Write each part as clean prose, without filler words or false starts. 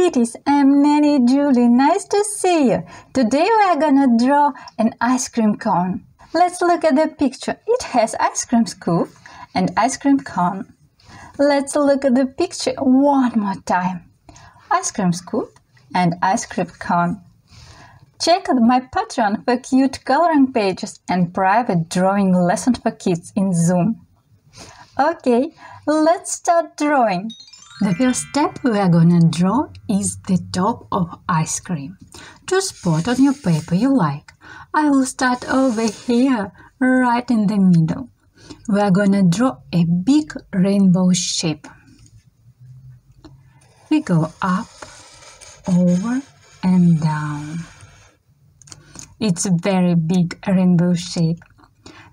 kiddies, I'm Nanny Julie. Nice to see you. Today we are gonna draw an ice cream cone. Let's look at the picture. It has ice cream scoop and ice cream cone. Let's look at the picture one more time. Ice cream scoop and ice cream cone. Check out my Patreon for cute coloring pages and private drawing lessons for kids in Zoom. Okay, let's start drawing. The first step we are gonna draw is the top of ice cream. Choose spot on your paper you like. I will start over here, right in the middle. We are gonna draw a big rainbow shape. We go up, over, and down. It's a very big rainbow shape.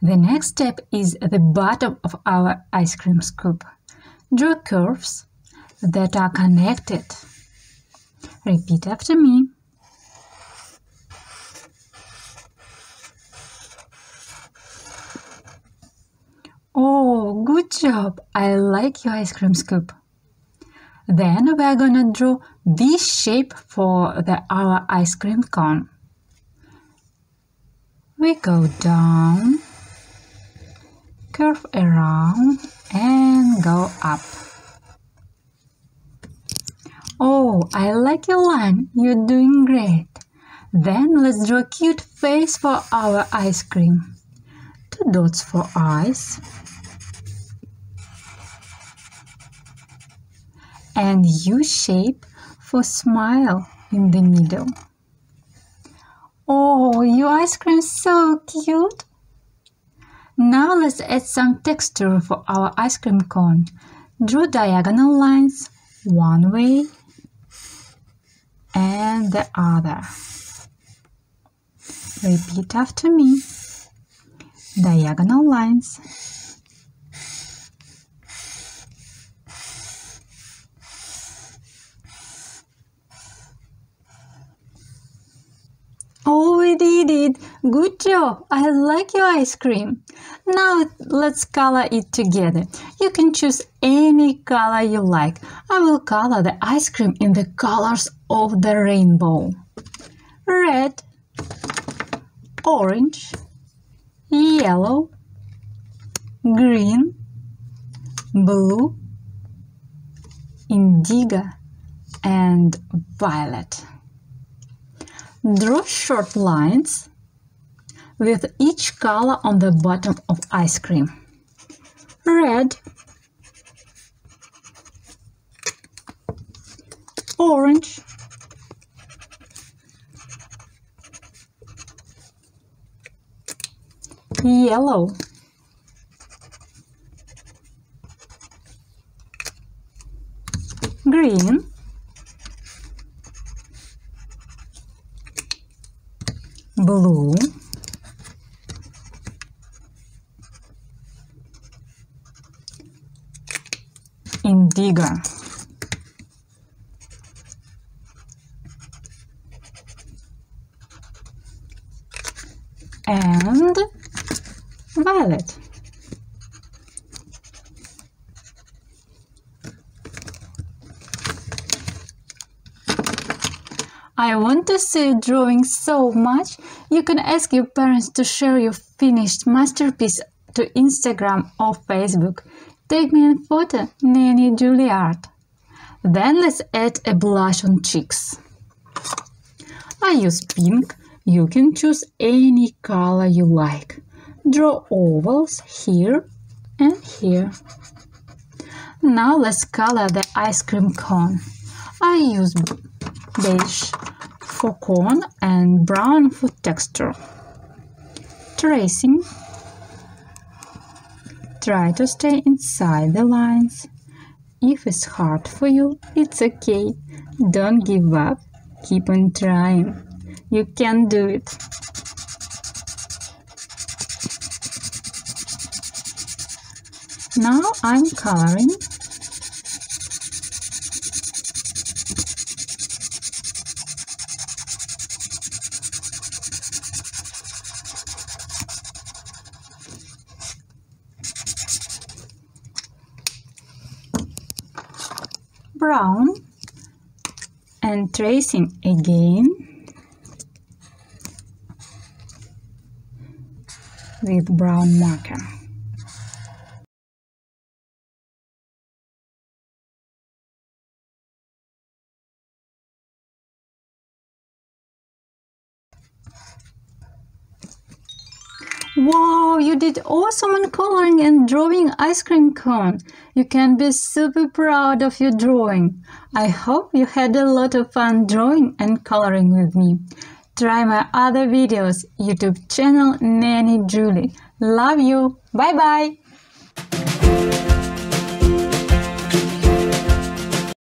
The next step is the bottom of our ice cream scoop. Draw curves that are connected. Repeat after me. Oh, good job! I like your ice cream scoop. Then we are gonna draw this shape for our ice cream cone. We go down, curve around, and go up. Oh, I like your line. You're doing great. Then let's draw a cute face for our ice cream. 2 dots for eyes. And U-shape for smile in the middle. Oh, your ice cream is so cute! Now let's add some texture for our ice cream cone. Draw diagonal lines one way and the other. Repeat after me. Diagonal lines. Oh, we did it! Good job! I like your ice cream. Now let's color it together. You can choose any color you like. I will color the ice cream in the colors of the rainbow. Red, orange, yellow, green, blue, indigo, and violet. Draw short lines with each color on the bottom of ice cream. Red, orange, yellow, green, blue, indigo, and violet. I want to see you drawing so much. You can ask your parents to share your finished masterpiece to Instagram or Facebook. Take me a photo, Nanny Julie Art. Then let's add a blush on cheeks. I use pink. You can choose any color you like. Draw ovals here and here. Now let's color the ice cream cone. I use beige for cone and brown for texture. Tracing. Try to stay inside the lines. If it's hard for you, it's okay. Don't give up. Keep on trying. You can do it. Now I'm coloring. Brown and tracing again with brown marker. Wow, you did awesome on coloring and drawing ice cream cone. You can be super proud of your drawing. I hope you had a lot of fun drawing and coloring with me. Try my other videos, YouTube channel Nanny Julie. Love you. Bye bye.